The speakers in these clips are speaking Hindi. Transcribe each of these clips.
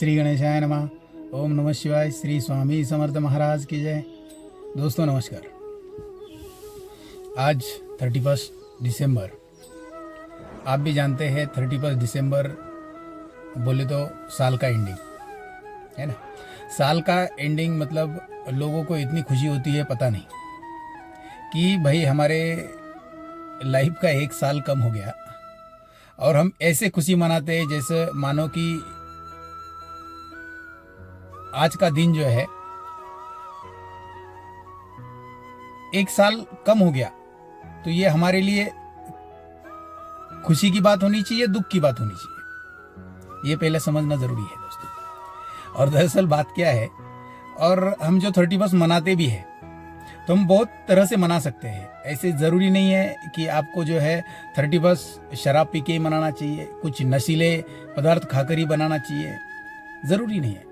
श्री गणेशाय नमः। ओम नमः शिवाय। श्री स्वामी समर्थ महाराज की जय। दोस्तों नमस्कार। आज 31 दिसंबर, आप भी जानते हैं 31 दिसंबर बोले तो साल का एंडिंग है ना। साल का एंडिंग मतलब लोगों को इतनी खुशी होती है पता नहीं कि भाई हमारे लाइफ का एक साल कम हो गया, और हम ऐसे खुशी मनाते हैं जैसे मानो कि आज का दिन जो है एक साल कम हो गया। तो ये हमारे लिए खुशी की बात होनी चाहिए, दुख की बात होनी चाहिए, ये पहले समझना जरूरी है दोस्तों। और दरअसल बात क्या है, और हम जो 31 मनाते भी हैं तो हम बहुत तरह से मना सकते हैं। ऐसे ज़रूरी नहीं है कि आपको जो है 31 शराब पी के ही मनाना चाहिए, कुछ नशीले पदार्थ खाकर ही बनाना चाहिए, ज़रूरी नहीं है।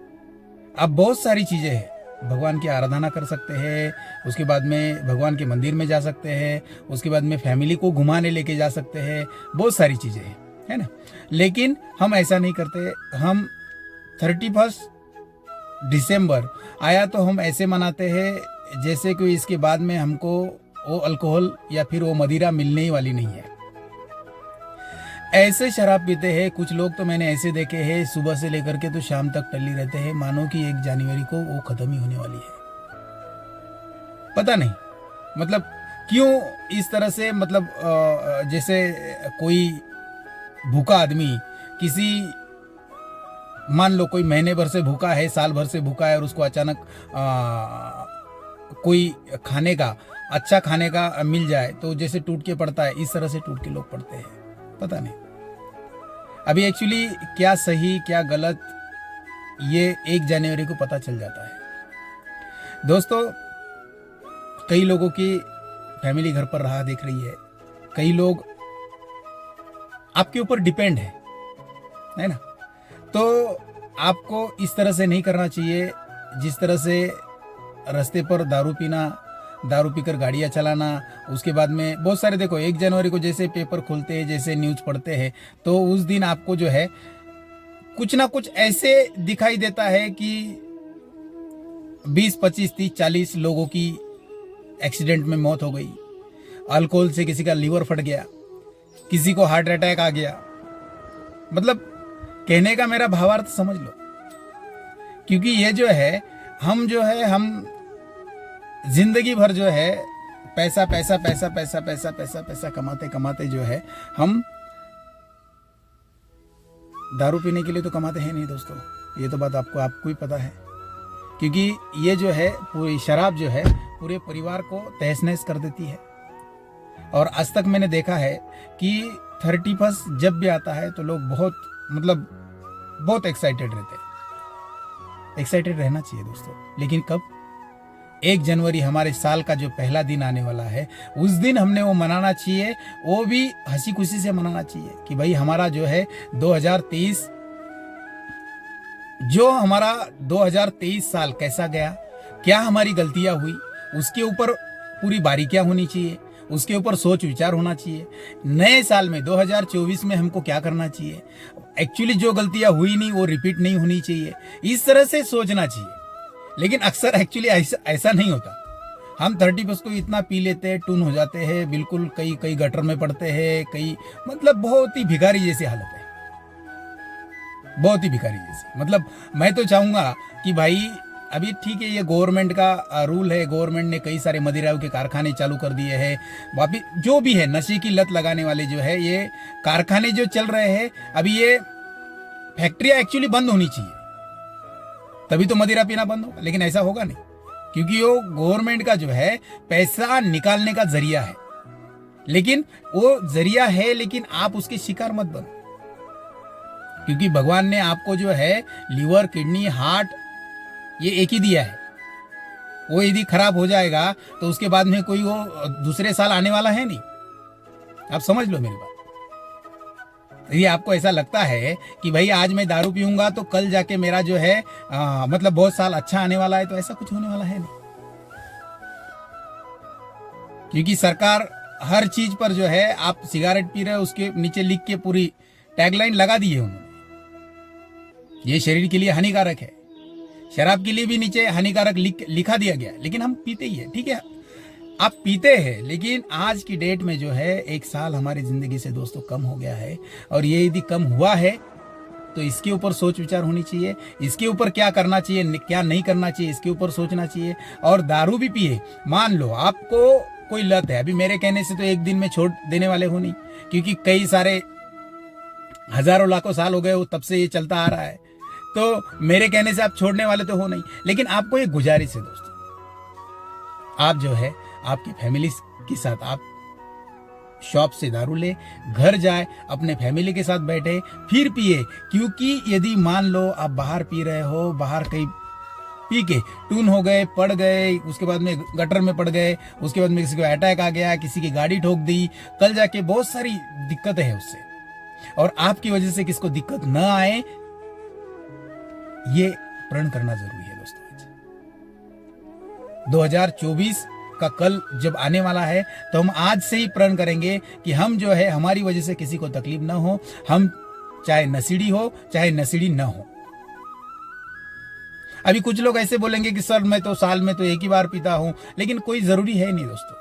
आप बहुत सारी चीज़ें हैं, भगवान की आराधना कर सकते हैं, उसके बाद में भगवान के मंदिर में जा सकते हैं, उसके बाद में फैमिली को घुमाने लेके जा सकते हैं, बहुत सारी चीज़ें हैं, है ना। लेकिन हम ऐसा नहीं करते। हम 31 दिसंबर आया तो हम ऐसे मनाते हैं जैसे कि इसके बाद में हमको वो अल्कोहल या फिर वो मदिरा मिलने ही वाली नहीं है। ऐसे शराब पीते हैं कुछ लोग, तो मैंने ऐसे देखे हैं सुबह से लेकर के तो शाम तक टल्ली रहते हैं, मानो कि 1 जनवरी को वो खत्म ही होने वाली है। पता नहीं मतलब क्यों इस तरह से, मतलब जैसे कोई भूखा आदमी किसी, मान लो कोई महीने भर से भूखा है, साल भर से भूखा है, और उसको अचानक कोई खाने का अच्छा खाने का मिल जाए तो जैसे टूट के पड़ता है, इस तरह से टूट के लोग पड़ते हैं। पता नहीं अभी एक्चुअली क्या सही क्या गलत, ये 1 जनवरी को पता चल जाता है। दोस्तों कई लोगों की फैमिली घर पर राह देख रही है, कई लोग आपके ऊपर डिपेंड है ना। तो आपको इस तरह से नहीं करना चाहिए जिस तरह से रास्ते पर दारू पीना, दारू पीकर गाड़ियाँ चलाना, उसके बाद में बहुत सारे, देखो 1 जनवरी को जैसे पेपर खोलते हैं, जैसे न्यूज़ पढ़ते हैं, तो उस दिन आपको जो है कुछ ना कुछ ऐसे दिखाई देता है कि 20, 25, 30, 40 लोगों की एक्सीडेंट में मौत हो गई, अल्कोहल से किसी का लीवर फट गया, किसी को हार्ट अटैक आ गया। मतलब कहने का मेरा भावार्थ समझ लो, क्योंकि ये जो है हम जिंदगी भर जो है पैसा पैसा पैसा पैसा पैसा पैसा पैसा कमाते कमाते जो है हम दारू पीने के लिए तो कमाते हैं नहीं दोस्तों, ये तो बात आपको ही पता है। क्योंकि ये जो है पूरी शराब जो है पूरे परिवार को तहस नहस कर देती है। और आज तक मैंने देखा है कि 31 जब भी आता है तो लोग बहुत एक्साइटेड रहते हैं। एक्साइटेड रहना चाहिए दोस्तों, लेकिन कब? 1 जनवरी हमारे साल का जो पहला दिन आने वाला है, उस दिन हमने वो मनाना चाहिए, वो भी हंसी खुशी से मनाना चाहिए कि भाई हमारा जो है 2023 साल कैसा गया, क्या हमारी गलतियां हुई, उसके ऊपर पूरी बारीकियां होनी चाहिए, उसके ऊपर सोच विचार होना चाहिए। नए साल में 2024 में हमको क्या करना चाहिए, एक्चुअली जो गलतियां हुई नहीं वो रिपीट नहीं होनी चाहिए, इस तरह से सोचना चाहिए। लेकिन अक्सर एक्चुअली ऐसा नहीं होता। हम 31 को इतना पी लेते हैं, टून हो जाते हैं बिल्कुल, कई गटर में पड़ते हैं, कई मतलब बहुत ही भिखारी जैसी हालत है, बहुत ही भिखारी जैसी। मतलब मैं तो चाहूँगा कि भाई अभी ठीक है, ये गवर्नमेंट का रूल है, गवर्नमेंट ने कई सारे मदिराओं के कारखाने चालू कर दिए हैं, वापिस जो भी है नशे की लत लगाने वाले जो है ये कारखाने जो चल रहे हैं, अभी ये फैक्ट्रियाँ एक्चुअली बंद होनी चाहिए, तभी तो मदिरा पीना बंद होगा। लेकिन ऐसा होगा नहीं, क्योंकि वो गवर्नमेंट का जो है पैसा निकालने का जरिया है। लेकिन वो जरिया है, लेकिन आप उसके शिकार मत बनो, क्योंकि भगवान ने आपको जो है लीवर, किडनी, हार्ट ये एक ही दिया है। वो यदि खराब हो जाएगा तो उसके बाद में कोई वो दूसरे साल आने वाला है नहीं। आप समझ लो मेरी बात। यदि आपको ऐसा लगता है कि भाई आज मैं दारू पीऊंगा तो कल जाके मेरा जो है मतलब बहुत साल अच्छा आने वाला है, तो ऐसा कुछ होने वाला है नहीं। क्योंकि सरकार हर चीज पर जो है, आप सिगरेट पी रहे हो उसके नीचे लिख के पूरी टैगलाइन लगा दी है उन्होंने। ये शरीर के लिए हानिकारक है। शराब के लिए भी नीचे हानिकारक लिखा दिया गया, लेकिन हम पीते ही है। ठीक है, आप पीते हैं, लेकिन आज की डेट में जो है 1 साल हमारी जिंदगी से दोस्तों कम हो गया है। और ये यदि कम हुआ है तो इसके ऊपर सोच विचार होनी चाहिए। इसके ऊपर क्या करना चाहिए, क्या नहीं करना चाहिए, इसके ऊपर सोचना चाहिए। और दारू भी पिए, मान लो आपको कोई लत है, अभी मेरे कहने से तो एक दिन में छोड़ देने वाले हो नहीं, क्योंकि कई सारे हजारों लाखों साल हो गए वो तब से ये चलता आ रहा है। तो मेरे कहने से आप छोड़ने वाले तो हो नहीं, लेकिन आपको एक गुजारिश है दोस्तों, आप जो है आपकी फैमिली के साथ आप शॉप से दारू ले, घर जाए, अपने फैमिली के साथ बैठे, फिर पिए। क्योंकि यदि मान लो आप बाहर पी रहे हो, बाहर कहीं पी के टून हो गए, पड़ गए, उसके बाद में गटर में पड़ गए, उसके बाद में किसी को अटैक आ गया, किसी की गाड़ी ठोक दी, कल जाके बहुत सारी दिक्कतें हैं उससे। और आपकी वजह से किसको दिक्कत न आए, ये प्रण करना जरूरी है दोस्तों। 2024 का कल जब आने वाला है तो हम आज से ही प्रण करेंगे कि हम जो है हमारी वजह से किसी को तकलीफ ना हो, हम चाहे नसीड़ी हो चाहे नसीड़ी ना हो। अभी कुछ लोग ऐसे बोलेंगे कि सर मैं तो साल में तो एक ही बार पीता हूं, लेकिन कोई जरूरी है नहीं दोस्तों।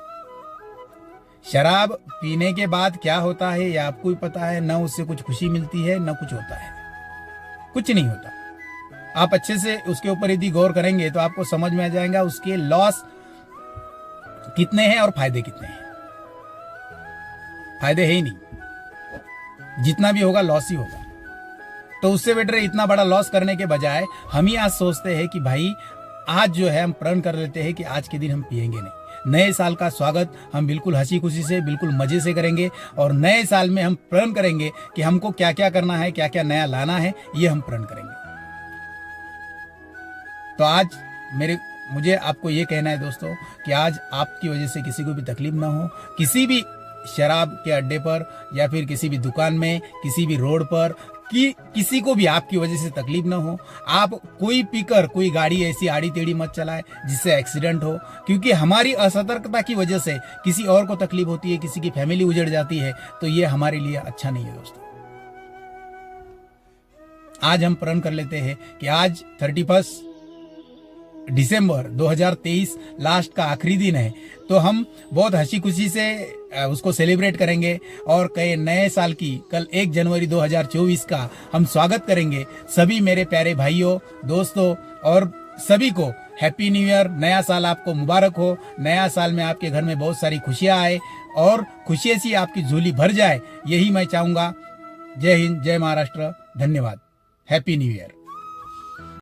शराब पीने के बाद क्या होता है ये आपको ही पता है, ना उससे कुछ खुशी मिलती है ना कुछ होता है, कुछ नहीं होता। आप अच्छे से उसके ऊपर यदि गौर करेंगे तो आपको समझ में आ जाएगा उसके लॉस कितने हैं और फायदे कितने हैं। फायदे है ही नहीं, जितना भी होगा लॉस ही होगा। तो उससे बेटर इतना बड़ा लॉस करने के बजाय हम ही आज सोचते हैं कि भाई आज जो है हम प्रण कर लेते हैं कि आज के दिन हम पिएंगे नहीं। नए साल का स्वागत हम बिल्कुल हंसी खुशी से, बिल्कुल मजे से करेंगे। और नए साल में हम प्रण करेंगे कि हमको क्या क्या करना है, क्या क्या नया लाना है, ये हम प्रण करेंगे। तो आज मुझे आपको ये कहना है दोस्तों कि आज आपकी वजह से किसी को भी तकलीफ ना हो, किसी भी शराब के अड्डे पर या फिर किसी भी दुकान में, किसी भी रोड पर, कि किसी को भी आपकी वजह से तकलीफ ना हो। आप कोई पीकर कोई गाड़ी ऐसी आड़ी टेढ़ी मत चलाए जिससे एक्सीडेंट हो, क्योंकि हमारी असतर्कता की वजह से किसी और को तकलीफ होती है, किसी की फैमिली उजड़ जाती है, तो ये हमारे लिए अच्छा नहीं है दोस्तों। आज हम प्रण कर लेते हैं कि आज 31 दिसंबर 2023 लास्ट का आखिरी दिन है, तो हम बहुत हंसी खुशी से उसको सेलिब्रेट करेंगे और कई नए साल की कल 1 जनवरी 2024 का हम स्वागत करेंगे। सभी मेरे प्यारे भाइयों, दोस्तों और सभी को हैप्पी न्यू ईयर, नया साल आपको मुबारक हो। नया साल में आपके घर में बहुत सारी खुशियां आए और खुशियों से आपकी झोली भर जाए, यही मैं चाहूंगा। जय हिंद, जय महाराष्ट्र, धन्यवाद, हैप्पी न्यू ईयर।